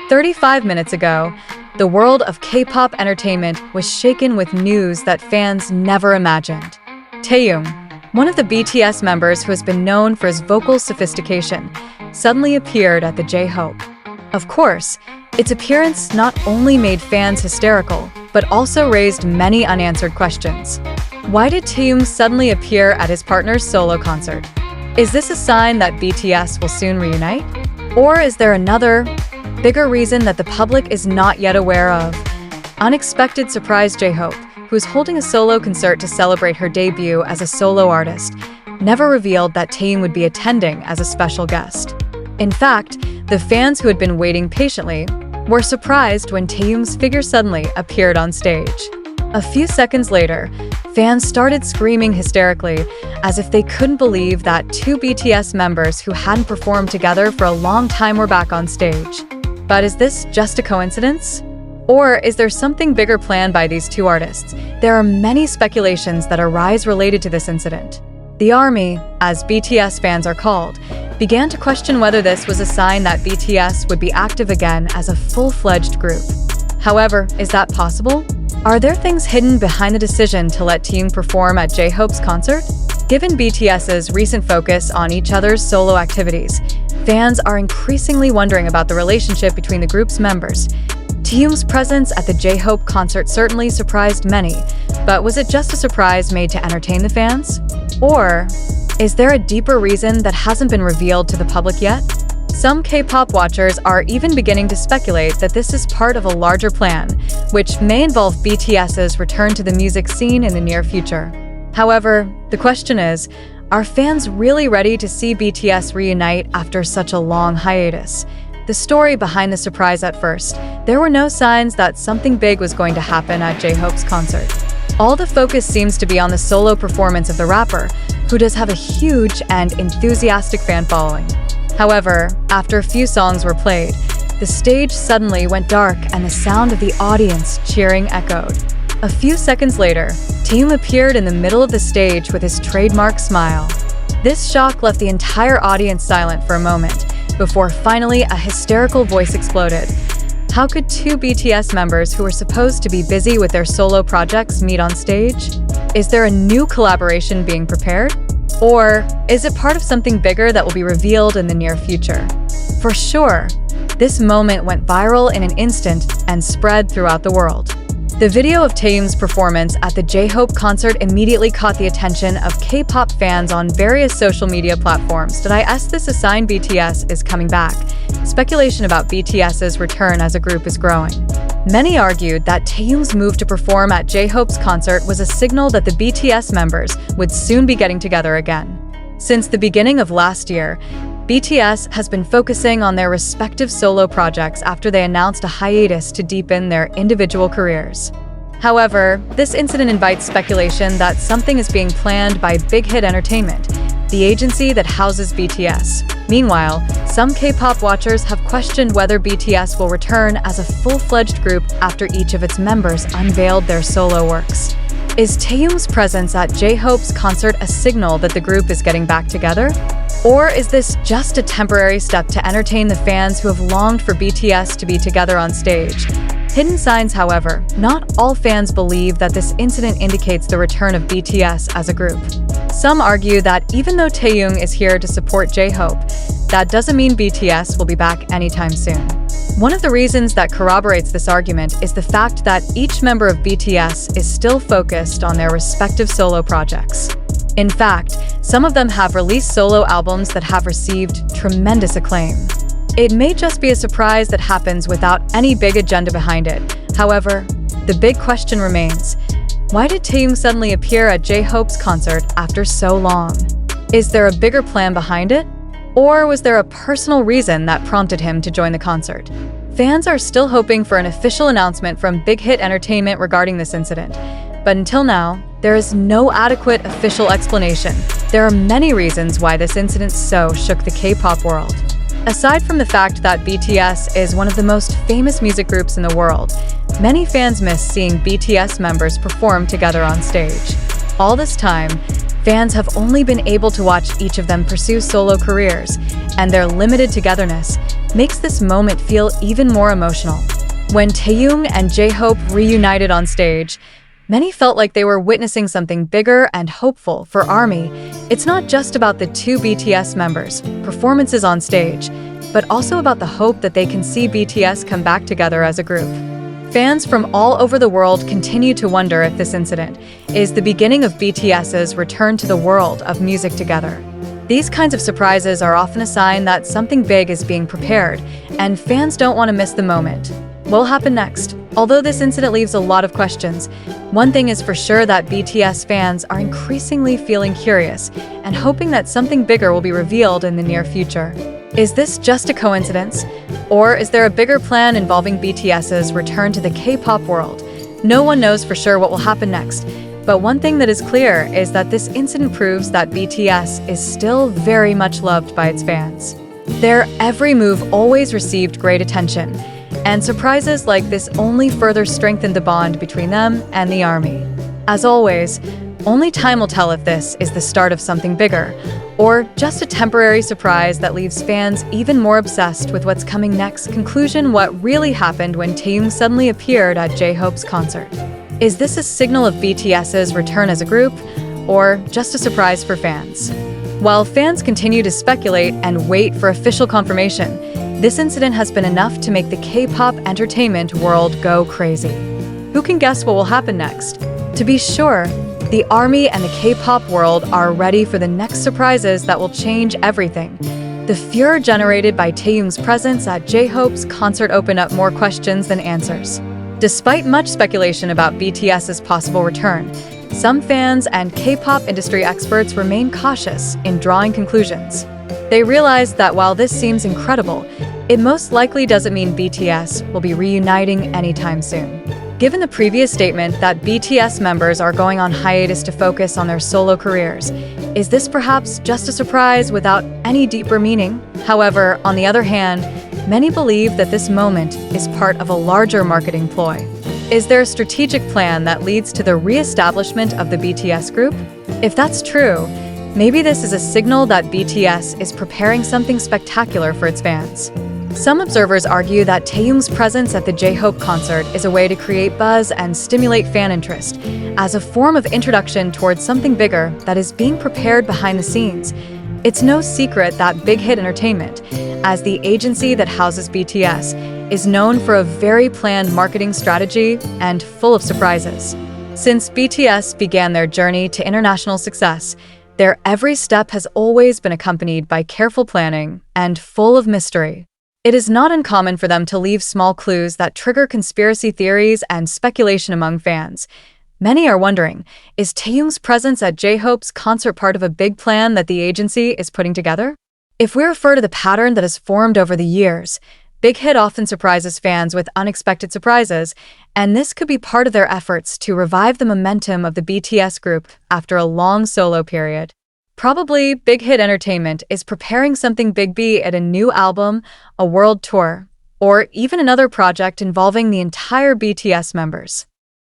35 minutes ago, the world of K-pop entertainment was shaken with news that fans never imagined. Taehyung, one of the BTS members who has been known for his vocal sophistication, suddenly appeared at the J-Hope. Of course, its appearance not only made fans hysterical, but also raised many unanswered questions. Why did Taehyung suddenly appear at his partner's solo concert? Is this a sign that BTS will soon reunite? Or is there another, bigger reason that the public is not yet aware of? Unexpected surprise J-Hope, who is holding a solo concert to celebrate her debut as a solo artist, never revealed that Taehyung would be attending as a special guest. In fact, the fans who had been waiting patiently were surprised when Taehyung's figure suddenly appeared on stage. A few seconds later, fans started screaming hysterically as if they couldn't believe that two BTS members who hadn't performed together for a long time were back on stage. But is this just a coincidence? Or is there something bigger planned by these two artists? There are many speculations that arise related to this incident. The ARMY, as BTS fans are called, began to question whether this was a sign that BTS would be active again as a full-fledged group. However, is that possible? Are there things hidden behind the decision to let Taehyung perform at J-Hope's concert? Given BTS's recent focus on each other's solo activities, fans are increasingly wondering about the relationship between the group's members. Taehyung's presence at the J-Hope concert certainly surprised many, but was it just a surprise made to entertain the fans? Or is there a deeper reason that hasn't been revealed to the public yet? Some K-pop watchers are even beginning to speculate that this is part of a larger plan, which may involve BTS's return to the music scene in the near future. However, the question is, are fans really ready to see BTS reunite after such a long hiatus? The story behind the surprise at first, there were no signs that something big was going to happen at J-Hope's concert. All the focus seems to be on the solo performance of the rapper, who does have a huge and enthusiastic fan following. However, after a few songs were played, the stage suddenly went dark and the sound of the audience cheering echoed. A few seconds later, Taehyung appeared in the middle of the stage with his trademark smile. This shock left the entire audience silent for a moment, before finally a hysterical voice exploded. How could two BTS members who were supposed to be busy with their solo projects meet on stage? Is there a new collaboration being prepared? Or is it part of something bigger that will be revealed in the near future? For sure, this moment went viral in an instant and spread throughout the world. The video of Taehyung's performance at the J-Hope concert immediately caught the attention of K-pop fans on various social media platforms. Did I ask this a sign BTS is coming back? Speculation about BTS's return as a group is growing. Many argued that Taehyung's move to perform at J-Hope's concert was a signal that the BTS members would soon be getting together again. Since the beginning of last year, BTS has been focusing on their respective solo projects after they announced a hiatus to deepen their individual careers. However, this incident invites speculation that something is being planned by Big Hit Entertainment, the agency that houses BTS. Meanwhile, some K-pop watchers have questioned whether BTS will return as a full-fledged group after each of its members unveiled their solo works. Is Taehyung's presence at J-Hope's concert a signal that the group is getting back together? Or is this just a temporary step to entertain the fans who have longed for BTS to be together on stage? Hidden signs, however, not all fans believe that this incident indicates the return of BTS as a group. Some argue that even though Taehyung is here to support J-Hope, that doesn't mean BTS will be back anytime soon. One of the reasons that corroborates this argument is the fact that each member of BTS is still focused on their respective solo projects. In fact, some of them have released solo albums that have received tremendous acclaim. It may just be a surprise that happens without any big agenda behind it. However, the big question remains, why did Taehyung suddenly appear at J-Hope's concert after so long? Is there a bigger plan behind it? Or was there a personal reason that prompted him to join the concert? Fans are still hoping for an official announcement from Big Hit Entertainment regarding this incident. But until now, there is no adequate official explanation. There are many reasons why this incident so shook the K-pop world. Aside from the fact that BTS is one of the most famous music groups in the world, many fans miss seeing BTS members perform together on stage. All this time, fans have only been able to watch each of them pursue solo careers, and their limited togetherness makes this moment feel even more emotional. When Taehyung and J-Hope reunited on stage, many felt like they were witnessing something bigger and hopeful for ARMY. It's not just about the two BTS members' performances on stage, but also about the hope that they can see BTS come back together as a group. Fans from all over the world continue to wonder if this incident is the beginning of BTS's return to the world of music together. These kinds of surprises are often a sign that something big is being prepared, and fans don't want to miss the moment. What will happen next? Although this incident leaves a lot of questions, one thing is for sure that BTS fans are increasingly feeling curious and hoping that something bigger will be revealed in the near future. Is this just a coincidence? Or is there a bigger plan involving BTS's return to the K-pop world? No one knows for sure what will happen next, but one thing that is clear is that this incident proves that BTS is still very much loved by its fans. Their every move always received great attention, and surprises like this only further strengthened the bond between them and the ARMY. As always, only time will tell if this is the start of something bigger, or just a temporary surprise that leaves fans even more obsessed with what's coming next. Conclusion: what really happened when Taehyung suddenly appeared at J-Hope's concert? Is this a signal of BTS's return as a group, or just a surprise for fans? While fans continue to speculate and wait for official confirmation, this incident has been enough to make the K-pop entertainment world go crazy. Who can guess what will happen next? To be sure, the ARMY and the K-pop world are ready for the next surprises that will change everything. The furor generated by Taehyung's presence at J-Hope's concert opened up more questions than answers. Despite much speculation about BTS's possible return, some fans and K-pop industry experts remain cautious in drawing conclusions. They realize that while this seems incredible, it most likely doesn't mean BTS will be reuniting anytime soon. Given the previous statement that BTS members are going on hiatus to focus on their solo careers, is this perhaps just a surprise without any deeper meaning? However, on the other hand, many believe that this moment is part of a larger marketing ploy. Is there a strategic plan that leads to the re-establishment of the BTS group? If that's true, maybe this is a signal that BTS is preparing something spectacular for its fans. Some observers argue that Taehyung's presence at the J-Hope concert is a way to create buzz and stimulate fan interest, as a form of introduction towards something bigger that is being prepared behind the scenes. It's no secret that Big Hit Entertainment, as the agency that houses BTS, is known for a very planned marketing strategy and full of surprises. Since BTS began their journey to international success, their every step has always been accompanied by careful planning and full of mystery. It is not uncommon for them to leave small clues that trigger conspiracy theories and speculation among fans. Many are wondering, is Taehyung's presence at J-Hope's concert part of a big plan that the agency is putting together? If we refer to the pattern that has formed over the years, Big Hit often surprises fans with unexpected surprises, and this could be part of their efforts to revive the momentum of the BTS group after a long solo period. Probably, Big Hit Entertainment is preparing something big, be it a new album, a world tour, or even another project involving the entire BTS members.